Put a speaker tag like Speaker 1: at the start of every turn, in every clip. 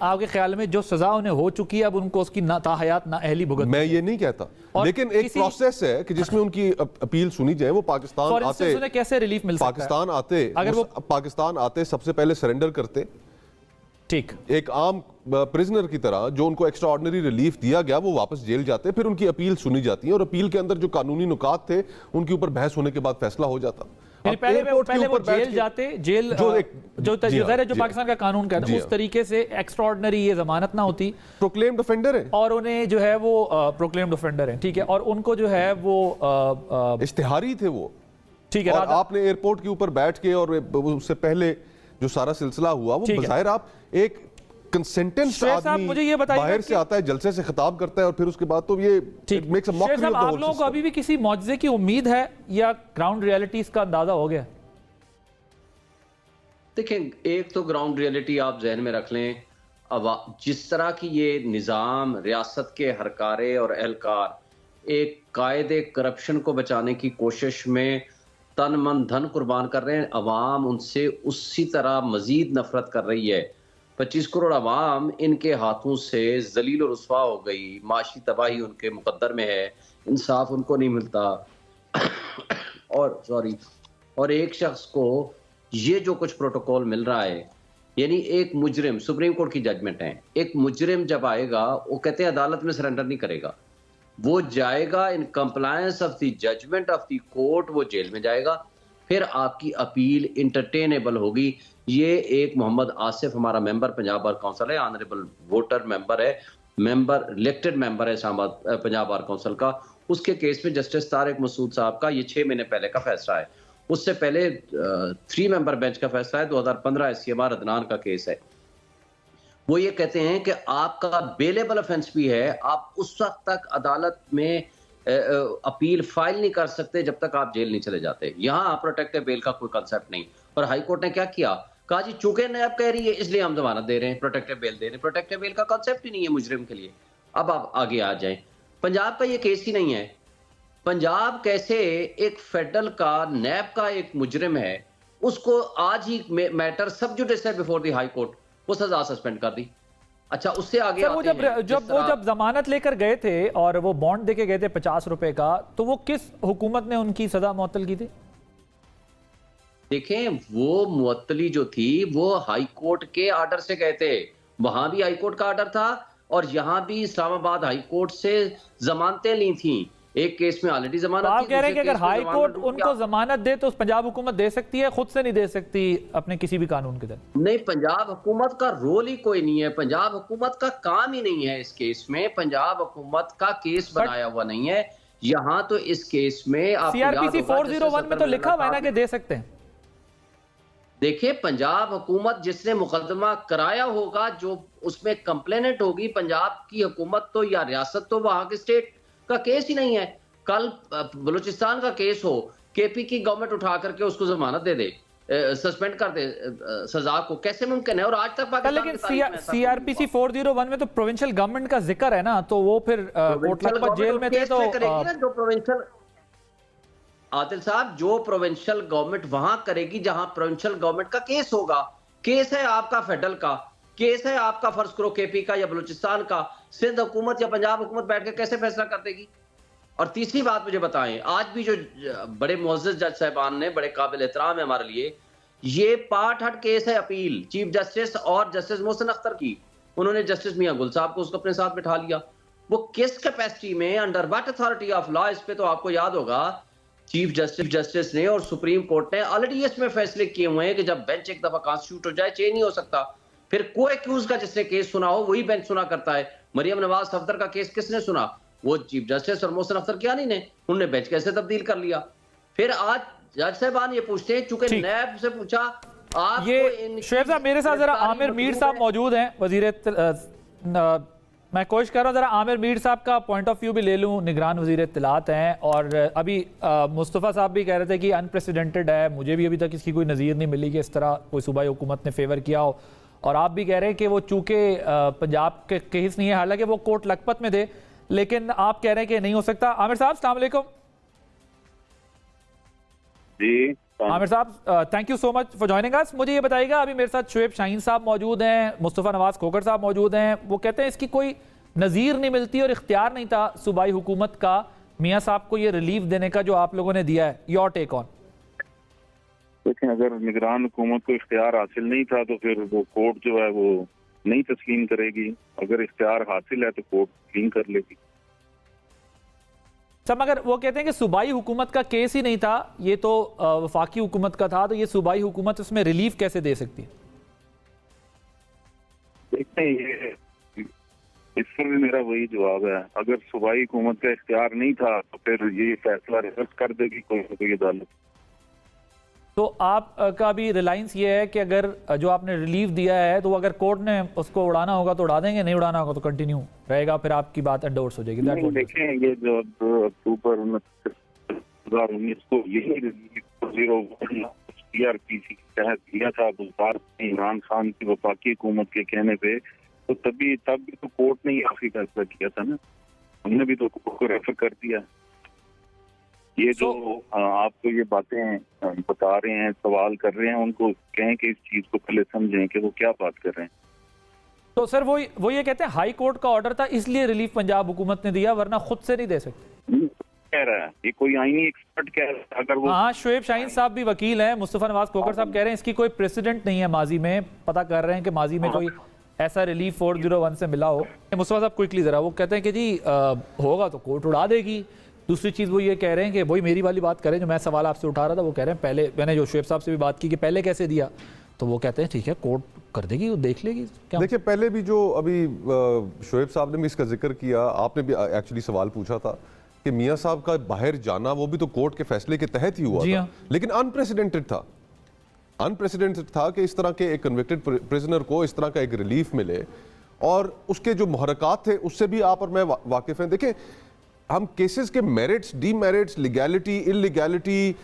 Speaker 1: आपके ख्याल में जो सजा उन्हें हो चुकी है अब उनको उसकी ताहयात नाअहली भुगत?
Speaker 2: मैं ये नहीं कहता, लेकिन एक प्रोसेस है कि जिसमें उनकी अपील सुनी जाए। वो पाकिस्तान आते,
Speaker 1: उन्हें कैसे रिलीफ मिल सकता है?
Speaker 2: पाकिस्तान आते, अगर वो पाकिस्तान आते सबसे पहले सरेंडर करते,
Speaker 1: ठीक,
Speaker 2: एक आम प्रिजनर की तरह जो उनको एक्स्ट्रा ऑर्डिनरी रिलीफ दिया गया, वो वापस जेल जाते, फिर उनकी अपील सुनी जाती है और अपील के अंदर जो कानूनी नुकात थे उनके ऊपर बहस होने के बाद फैसला हो जाता।
Speaker 1: पहले वो जेल जाते, जेल जो पाकिस्तान का कानून कहता है उस तरीके से एक्स्ट्राऑर्डिनरी ये जमानत ना होती,
Speaker 2: प्रोक्लेम्ड ऑफेंडर है और
Speaker 1: उन्हें जो है वो प्रोक्लेम्ड ऑफेंडर है, ठीक है, और उनको जो है वो
Speaker 2: इश्तिहारी थे वो,
Speaker 1: ठीक है।
Speaker 2: और आपने एयरपोर्ट के ऊपर बैठ के और उससे पहले जो सारा सिलसिला हुआ वो बज़ाहिर आप एक कंसेंटेंस आदमी
Speaker 1: मुझे ये बताइए,
Speaker 2: बाहर से आता है, जलसे से खिताब करता है और फिर उसके बाद तो ये makes a mockery of the whole.
Speaker 1: आप लोगों को अभी भी किसी मौजज़े की उम्मीद है या ग्राउंड रियलिटीज का अंदाजा हो गया?
Speaker 3: देखें, एक तो ग्राउंड रियलिटी आप जहन में रख लें, अब जिस तरह की ये निज़ाम रियासत के हरकारे और एहलकार एक कायदे करप्शन को बचाने की कोशिश में तन मन धन कुर्बान कर रहे हैं, अवाम उनसे उसी तरह मजीद नफरत कर रही है। 25 करोड़ अवाम इनके हाथों से जलील और रुस्वा हो गई, माशी तबाही उनके मुकद्दर में है, इंसाफ उनको नहीं मिलता और एक शख्स को ये जो कुछ प्रोटोकॉल मिल रहा है, यानी एक मुजरिम, सुप्रीम कोर्ट की जजमेंट है, एक मुजरिम जब आएगा वो कहते हैं अदालत में सरेंडर नहीं करेगा, वो जाएगा in compliance of the judgement of the court, वो जेल में जाएगा, फिर आपकी अपील इंटरटेनेबल होगी। ये एक मोहम्मद आसिफ हमारा मेंबर पंजाब बार काउंसिल है, ऑनरेबल वोटर मेंबर है, मेंबर इलेक्टेड मेंबर है इस्लामाबाद पंजाब बार काउंसिल का, उसके केस में जस्टिस तारिक मसूद साहब का ये 6 महीने पहले का फैसला है। उससे पहले 3 मेंबर बेंच का फैसला है, 2015 SCMR अदनान का केस है। वो ये कहते हैं कि आपका बेलेबल ऑफेंस भी है, आप उस वक्त तक अदालत में अपील फाइल नहीं कर सकते जब तक आप जेल नहीं चले जाते। यहाँ प्रोटेक्टिव बेल का कोई कंसेप्ट नहीं। और हाई कोर्ट ने क्या किया, कहा जी चूंकि नैब कह रही है इसलिए हम जमानत दे रहे हैं, प्रोटेक्टिव बेल दे रहे हैं। प्रोटेक्टिव बेल का कंसेप्ट ही नहीं है मुजरिम के लिए। अब आप आगे आ जाएं, पंजाब का ये केस ही नहीं है। पंजाब कैसे एक फेडरल का नैब का एक मुजरिम है, उसको आज ही मैटर सब जुडिस है बिफोर द हाई कोर्ट, वो सजा सस्पेंड कर दी। अच्छा, उससे आगे
Speaker 1: वो जब जमानत लेकर गए थे और वो बॉन्ड देके गए थे 50 रुपए का, तो वो किस हुकूमत ने उनकी सजा मुअत्तल की थी?
Speaker 3: देखें, वो मुअत्तली जो थी वो हाई कोर्ट के आर्डर से गए थे, वहां भी हाई कोर्ट का आर्डर था और यहां भी इस्लामाबाद हाई कोर्ट से जमानतें ली थी। एक केस में ऑलरेडी जमानत
Speaker 1: आप कह रहे हैं कि अगर हाई कोर्ट उनको जमानत दे तो पंजाब हुकूमत दे सकती है, खुद से नहीं दे सकती अपने किसी भी कानून के तहत?
Speaker 3: नहीं, पंजाब हुकूमत का रोल ही कोई नहीं है, पंजाब हुकूमत का काम ही नहीं है इस केस में। पंजाब हुकूमत का केस बनाया हुआ नहीं है यहाँ। तो इस केस में
Speaker 1: CRPC 401 में तो लिखा हुआ है ना कि दे सकते हैं।
Speaker 3: देखिए, पंजाब हुकूमत जिसने मुकदमा कराया होगा, जो उसमें कंप्लेनेंट होगी पंजाब की हुकूमत तो या रियासत, तो वहां के स्टेट का केस ही नहीं है। कल बलूचिस्तान का केस हो, KP की गवर्नमेंट उठा करके उसको जमानत दे दे, सस्पेंड कर दे सजा को, कैसे मुमकिन है? और आज तक पाकिस्तान,
Speaker 1: लेकिन CRPC 401 में तो प्रोविंशियल गवर्नमेंट का जिक्र है ना, तो वो फिर कोटला जेल में थे तो
Speaker 3: जो प्रोविंशियल आदिल साहब, जो प्रोविंशियल गवर्नमेंट वहां करेगी जहां प्रोविंशियल गवर्नमेंट का केस होगा। केस है आपका फेडरल का, केस है आपका फर्ज करो KP का या बलूचिस्तान का, सिंध हुकूमत या पंजाब हुकूमत बैठ के कैसे फैसला कर देगी? और तीसरी बात मुझे बताएं, आज भी जो बड़े मुअज़्ज़ज़ जज साहबान ने, बड़े काबिल एहतराम है हमारे लिए, ये पार्ट हट केस है अपील चीफ जस्टिस और जस्टिस मोहसिन अख्तर की। उन्होंने जस्टिस मियां गुल साहब को उसको अपने साथ बिठा लिया। वो किस कैपेसिटी में, under what authority of law? इस पे तो आपको याद होगा चीफ जस्टिस ने और सुप्रीम कोर्ट ने ऑलरेडी इसमें फैसले किए हुए हैं कि जब बेंच एक दफा कॉन्स्टिट्यूट हो जाए, चेंज नहीं हो सकता। फिर को एक्यूज का जिसने केस सुना हो वही बेंच सुना करता है। मरियम नवाज सफदर का केस किसने सुना? वो चीफ जस्टिस और मोहसिन अख्तर कियानी ने। उन्होंने बेंच कैसे तब्दील कर लिया? फिर आज जज साहबान ये पूछते हैं, चूंकि नैब से पूछा आप,
Speaker 1: ये शुएब साहब मेरे साथ जरा आमिर मीर साहब मौजूद हैं, वजीर मैं कोशिश कर रहा हूँ जरा आमिर मीर साहब का पॉइंट ऑफ व्यू भी ले लूँ, निगरान वजीर इत्तलात हैं। और अभी मुस्तफ़ा साहब भी कह रहे थे कि अनप्रेसिडेंटेड है, मुझे भी अभी तक इसकी कोई नज़ीर नहीं मिली कि इस तरह कोई सूबाई हुकूमत ने फेवर किया हो। और आप भी कह रहे हैं कि वो चूंकि पंजाब के केस नहीं है, हालांकि वो कोर्ट लखपत में थे, लेकिन आप कह रहे हैं कि नहीं हो सकता। आमिर साहब अस्सलाम वालेकुम।
Speaker 4: जी
Speaker 1: आमिर साहब, thank you so much for joining us. मुझे ये बताइएगा, अभी मेरे साथ शुएब शाहीन साहब मौजूद हैं, मुस्तफ़ा नवाज खोखर साहब मौजूद हैं। वो कहते हैं इसकी कोई नज़ीर नहीं मिलती और इख्तियार नहीं था सूबाई हुकूमत का मियाँ साहब को ये रिलीफ देने का जो आप लोगों ने दिया है। Your take on.
Speaker 4: लेकिन अगर निगरान हुकूमत को इख्तियार हासिल नहीं था तो फिर वो कोर्ट जो है वो नहीं तस्लीम करेगी। अगर इख्तियार हासिल है तो कोर्ट तस्लीम कर लेगी।
Speaker 1: सब मगर वो कहते हैं कि सूबाई हुकूमत का केस ही नहीं था, ये तो वफाकी हुकूमत का था, तो ये सूबाई हुकूमत उसमें रिलीफ कैसे दे सकती है?
Speaker 4: देखते हैं, ये इस पर भी मेरा वही जवाब है। अगर सूबाई हुकूमत का इख्तियार नहीं था तो फिर ये फैसला रिवर्स कर देगी कोई ना कोई अदालत।
Speaker 1: तो आप का भी रिलायंस ये है कि अगर जो आपने रिलीफ दिया है तो अगर कोर्ट ने उसको उड़ाना होगा तो उड़ा देंगे, नहीं उड़ाना होगा तो कंटिन्यू रहेगा, फिर आपकी बात एंडोर्स हो जाएगी।
Speaker 4: देखें, ये जो अक्टूबर 2019 को यही रिलीफ CRPC के तहत दिया था इमरान खान की वफाकी हुकूमत के कहने पे, तो तब भी तो कोर्ट ने आखिरी फैसला किया था ना। हमने भी तो कोर्ट को रेफर कर दिया। ये जो आपको ये बातें बता रहे हैं, सवाल कर रहे हैं, उनको कहें कि इस चीज को पहले समझें कि वो क्या बात कर रहे हैं।
Speaker 1: तो सर वो ये कहते हैं हाई कोर्ट का ऑर्डर था इसलिए रिलीफ पंजाब हुकूमत ने दिया, वरना खुद से नहीं दे सकते।
Speaker 4: कह रहा है ये कोई आईनी एक्सपर्ट कह रहा है। अगर वो
Speaker 1: हाँ, शुएब शाहीन साहब भी वकील हैं, मुस्तफ़ा नवाज खोखर साहब कह रहे हैं इसकी कोई प्रेसिडेंट नहीं है माजी में। पता कर रहे हैं कि माजी में कोई ऐसा रिलीफ 401 से मिला हो। मुस्तफ़ा साहब क्विकली जरा, वो कहते हैं कि जी होगा तो कोर्ट उड़ा देगी। दूसरी चीज़ वो ये कह रहे हैं कि वही मेरी वाली बात करें जो मैं सवाल आपसे उठा रहा था, वो कह रहे हैं पहले मैंने जो शुएब साहब से भी बात की कि पहले कैसे दिया, तो वो कहते हैं ठीक है कोर्ट कर देगी, वो देख लेगी। क्या
Speaker 2: देखिए, पहले भी जो अभी शुएब साहब ने भी इसका जिक्र किया, आपने भी एक्चुअली सवाल पूछा था कि मियाँ साहब का बाहर जाना वो भी तो कोर्ट के फैसले के तहत ही हुआ था, लेकिन अनप्रेसिडेंटेड था। अनप्रेसिडेंटेड था कि इस तरह के एक कन्विक्टेड प्रिजनर को इस तरह का एक रिलीफ मिले, और उसके जो मुहरकात थे उससे भी आप और मैं वाकिफ हैं। देखें, हम केसेस के मेरिट्स, डीमेरिट्स, लीगैलिटी, इलीगैलिटी,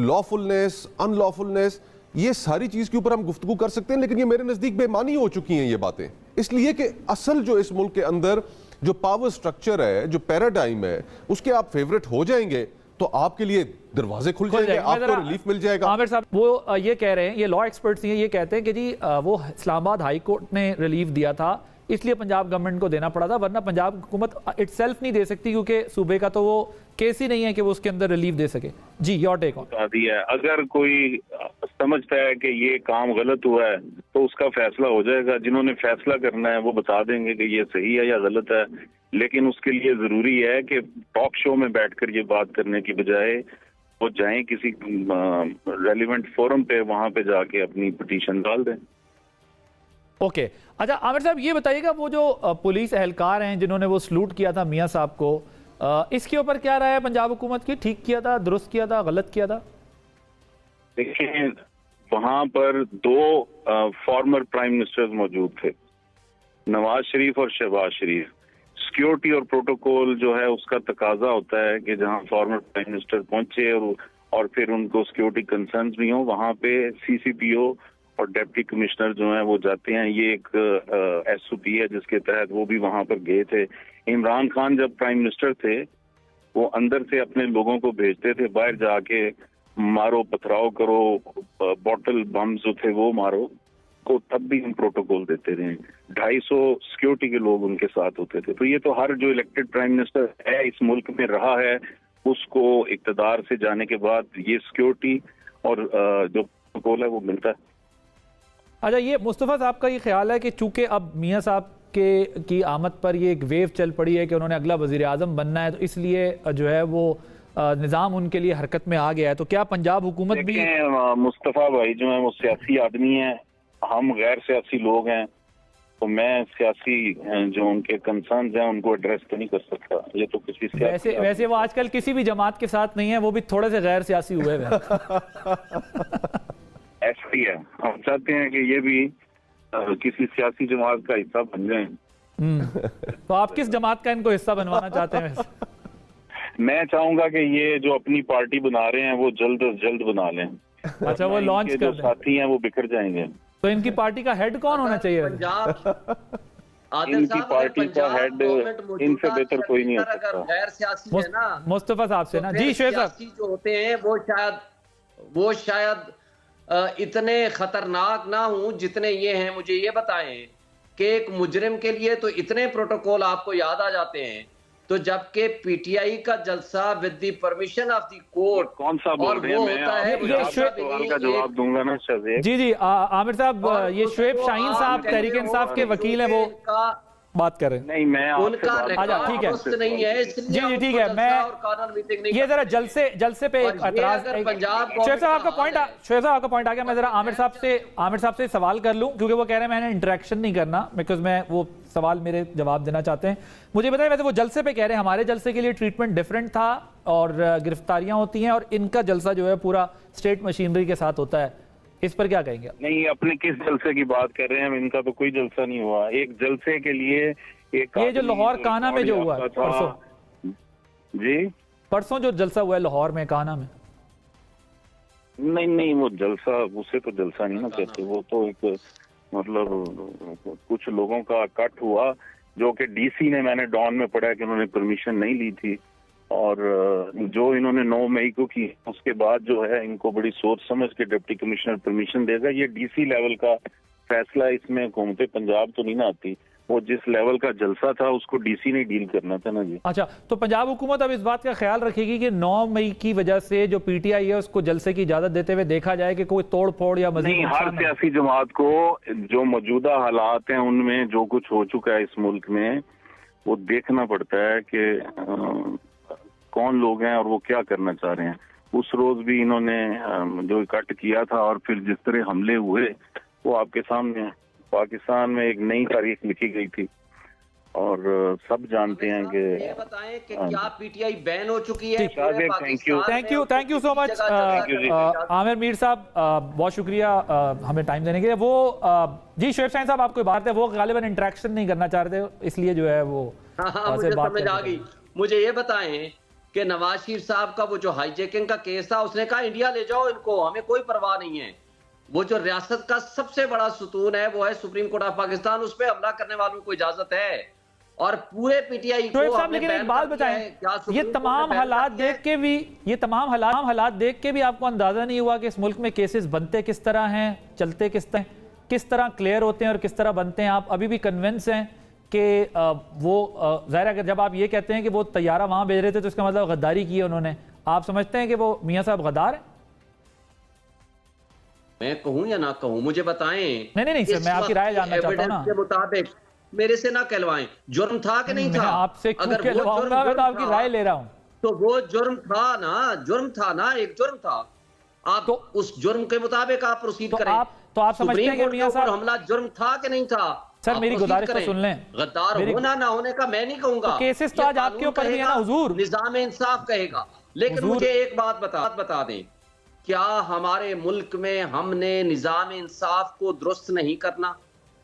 Speaker 2: लॉफुलनेस, अनलॉफुलनेस, ये सारी चीज़ के ऊपर हम गुफ्तगू कर सकते हैं, लेकिन ये मेरे नज़दीक बेमानी हो चुकी हैं ये बातें। इसलिए कि असल जो इस मुल्क के अंदर जो पावर स्ट्रक्चर है, जो पैराडाइम है, उसके आप फेवरेट हो जाएंगे तो आपके लिए दरवाजे खुल जाएंगे, आपको रिलीफ मिल जाएगा।
Speaker 1: आमिर साहब वो ये कह रहे हैं, ये लॉ एक्सपर्ट्स हैं, ये कहते हैं कि जी वो इस्लामाबाद हाई कोर्ट ने रिलीफ दिया था इसलिए पंजाब गवर्नमेंट को देना पड़ा था, वरना पंजाब हुकूमत इटसेल्फ नहीं दे सकती क्योंकि सूबे का तो वो केस ही नहीं है कि वो उसके अंदर रिलीफ दे सके। जी, योर टेक ऑन।
Speaker 4: अगर कोई समझता है कि ये काम गलत हुआ है तो उसका फैसला हो जाएगा। जिन्होंने फैसला करना है वो बता देंगे कि ये सही है या गलत है, लेकिन उसके लिए जरूरी है कि टॉक शो में बैठकर ये बात करने की बजाय वो जाएं किसी रेलिवेंट फोरम पे, वहां पे जाके अपनी पिटीशन डाल दें।
Speaker 1: ओके, अच्छा आमिर साहब ये बताइएगा, वो जो पुलिस एहलकार हैं जिन्होंने वो सलूट किया था मियाँ साहब को, इसके ऊपर क्या राय है पंजाब हुकूमत की? ठीक किया था, दुरुस्त किया था, गलत किया था?
Speaker 4: देखिए, वहां पर दो फॉर्मर प्राइम मिनिस्टर्स मौजूद थे, नवाज शरीफ और शहबाज शरीफ। सिक्योरिटी और प्रोटोकॉल जो है उसका तकाजा होता है कि जहां फॉर्मर प्राइम मिनिस्टर पहुंचे और फिर उनको सिक्योरिटी कंसर्न्स भी हो, वहां पे CCPO और डिप्टी कमिश्नर जो हैं वो जाते हैं। ये एक SOP है जिसके तहत वो भी वहां पर गए थे। इमरान खान जब प्राइम मिनिस्टर थे वो अंदर से अपने लोगों को भेजते थे, बाहर जाके मारो, पथराव करो, बॉटल बम जो थे वो मारो, को तब भी हम प्रोटोकॉल देते थे। 250 सिक्योरिटी के लोग उनके साथ होते थे। तो ये तो हर जो इलेक्टेड प्राइम मिनिस्टर है इस मुल्क में रहा है, उसको इक्तदार से जाने के बाद ये सिक्योरिटी और जो प्रोटोकॉल है वो मिलता है।
Speaker 1: अच्छा, ये मुस्तफ़ा साहब का ये ख्याल है कि चूंकि अब मियाँ साहब की आमद पर ये एक वेव चल पड़ी है कि उन्होंने अगला वज़ीर आज़म बनना है, तो इसलिए जो है वो निज़ाम उनके लिए हरकत में आ गया है, तो क्या पंजाब हुकूमत भी?
Speaker 4: मुस्तफ़ा भाई जो है वो सियासी आदमी है, हम गैर सियासी लोग हैं, तो मैं सियासी जो उनके कंसर्न्स हैं उनको एड्रेस तो नहीं कर सकता। ये तो किसी सियासी
Speaker 1: वैसे वो आजकल किसी भी जमात के साथ नहीं है, वो भी थोड़े से गैर सियासी हुए हैं।
Speaker 4: ऐसा ही है, हम चाहते हैं कि ये भी किसी सियासी जमात का हिस्सा बन जाए।
Speaker 1: तो आप किस जमात का इनको हिस्सा बनवाना चाहते हैं?
Speaker 4: मैं चाहूंगा कि ये जो अपनी पार्टी बना रहे हैं वो जल्द अज जल्द बना लें।
Speaker 1: अच्छा, वो लॉन्च कर दें।
Speaker 4: साथी हैं वो बिखर जाएंगे।
Speaker 1: तो इनकी पार्टी का हेड कौन होना चाहिए?
Speaker 4: इनकी पार्टी का हेड इनसे बेहतर कोई नहीं हो सकता।
Speaker 1: मुस्तफा साहब से ना। जी शुएब साहब,
Speaker 3: जो होते हैं वो शायद वो शायद इतने खतरनाक ना हूं जितने ये हैं। मुझे ये बताएं कि एक मुजरिम के लिए तो इतने प्रोटोकॉल आपको याद आ जाते हैं, तो जबकि पीटीआई का जलसा with the permission of the court
Speaker 4: कौन सा बोल रहे हैं? मैं आपके सवाल का जवाब दूंगा ना शहज़ेब।
Speaker 1: जी आमिर साहब, ये शुएब शाहीन साहब तहरीक इंसाफ के वकील हैं, वो बात कर रहे हैं।
Speaker 4: नहीं, मैं
Speaker 3: उनका रिकॉर्ड
Speaker 1: ठीक है।
Speaker 3: दुरुस्त नहीं है, इसलिए
Speaker 1: जी ठीक है। मैं ये जरा जलसे पे एक एतराज, शुएब साहब आपका पॉइंट आ गया। मैं जरा आमिर साहब से सवाल कर लूं, क्योंकि वो कह रहे हैं मैंने इंटरेक्शन नहीं करना, बिकॉज मैं वो सवाल मेरे जवाब देना चाहते हैं। मुझे बताएं, वैसे वो जलसे पे कह रहे हैं हमारे जलसे के लिए ट्रीटमेंट डिफरेंट था और गिरफ्तारियां होती हैं, और इनका जलसा जो है पूरा स्टेट मशीनरी के साथ होता है, इस पर क्या कहेंगे?
Speaker 4: नहीं, अपने किस जलसे की बात कर रहे हैं? इनका तो कोई जलसा नहीं हुआ। एक जलसे के लिए एक
Speaker 1: ये जो लाहौर काना में जो हुआ परसों,
Speaker 4: जी
Speaker 1: परसों जो जलसा हुआ है लाहौर में काना में,
Speaker 4: नहीं वो जलसा, उसे तो जलसा नहीं ना कहते। वो तो एक मतलब कुछ लोगों का कट हुआ, जो कि डीसी ने, मैंने डॉन में पढ़ा कि उन्होंने परमिशन नहीं ली थी, और जो इन्होंने 9 मई को की, उसके बाद जो है इनको बड़ी सोच समझ के डिप्टी कमिश्नर परमिशन देगा। ये डीसी लेवल का फैसला, इसमें हुकूमत पंजाब तो नहीं ना आती। वो जिस लेवल का जलसा था उसको डीसी ने डील करना था ना जी।
Speaker 1: अच्छा, तो पंजाब हुकूमत अब इस बात का ख्याल रखेगी कि 9 मई की वजह से जो पीटीआई है उसको जलसे की इजाजत देते हुए देखा जाए कि कोई तोड़ फोड़ या मजीद
Speaker 4: नहीं, हर सियासी जमात को जो मौजूदा हालात हैं उनमें जो कुछ हो चुका है इस मुल्क में, वो देखना पड़ता है कि कौन लोग हैं और वो क्या करना चाह रहे हैं। उस रोज भी इन्होंने जो इकट्ठ किया था और फिर जिस तरह हमले हुए, वो आपके सामने है। पाकिस्तान में एक नई तारीख लिखी गई थी, और सब जानते हैं कि
Speaker 3: ये बताएं कि क्या पीटीआई बैन हो चुकी है?
Speaker 1: Thank you so much Aamir Mir साहब, बहुत शुक्रिया हमें टाइम देने के लिए। वो जी शुएब शाहीन साहब, आपको बात है, वो गालिबन इंटरेक्शन नहीं करना चाहते, इसलिए जो है वो
Speaker 3: मुझे समझ आ गई। मुझे ये बताएं कि नवाज शरीफ साहब का वो जो हाईजैकिंग का केस था, उसने कहा इंडिया ले जाओ इनको, हमें कोई परवाह नहीं है। वो जो रियासत का सबसे बड़ा सुतून है वो है सुप्रीम कोर्ट ऑफ पाकिस्तान, उस पर हमला करने वालों को इजाजत है, और पूरे पीटीआई को
Speaker 1: साहब, लेकिन एक बात बताएं, ये तमाम हालात देख के भी आपको अंदाजा नहीं हुआ कि इस मुल्क में केसेस बनते किस तरह हैं, चलते किस तरह क्लियर होते हैं और किस तरह बनते हैं? आप अभी भी कन्विंस हैं कि वो ज़ाहिर, अगर जब आप ये कहते हैं कि वो तैयारा वहां भेज रहे थे तो इसका मतलब गद्दारी की है उन्होंने, आप समझते हैं कि वो मियां साहब गद्दार है?
Speaker 3: मैं कहूं या ना कहूं, मुझे बताएं।
Speaker 1: नहीं सर, मैं आपकी राय जानना चाहता हूं ना।
Speaker 3: के मुताबिक मेरे से ना कहलवाएं, जुर्म था कि नहीं था?
Speaker 1: आपसे अगर मैं तो आपकी राय ले रहा हूं,
Speaker 3: तो वो जुर्म था ना, एक जुर्म था। आप तो उस जुर्म के मुताबिक आप प्रोसीड करें।
Speaker 1: तो आप समझते हैं कि मियां साहब
Speaker 3: हमला जुर्म था कि नहीं था?
Speaker 1: सर मेरी गुजारिश तो सुन लें।
Speaker 3: गद्दार होना ना होने का मैं नहीं कहूंगा,
Speaker 1: तो केसेस तो आज आपके ऊपर भी है ना हुजूर,
Speaker 3: निजाम इंसाफ कहेगा। लेकिन मुझे एक बात बता दें, क्या हमारे मुल्क में हमने निजाम इंसाफ को दुरुस्त नहीं करना?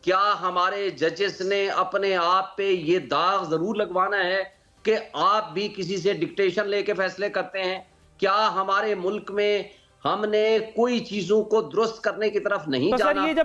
Speaker 3: क्या हमारे जजेस ने अपने आप पे ये दाग जरूर लगवाना है कि आप भी किसी से डिक्टेशन लेके फैसले करते हैं? क्या हमारे मुल्क में हमने कोई चीजों को दुरुस्त करने की तरफ नहीं
Speaker 1: तो
Speaker 3: जाना?
Speaker 1: सर ये जब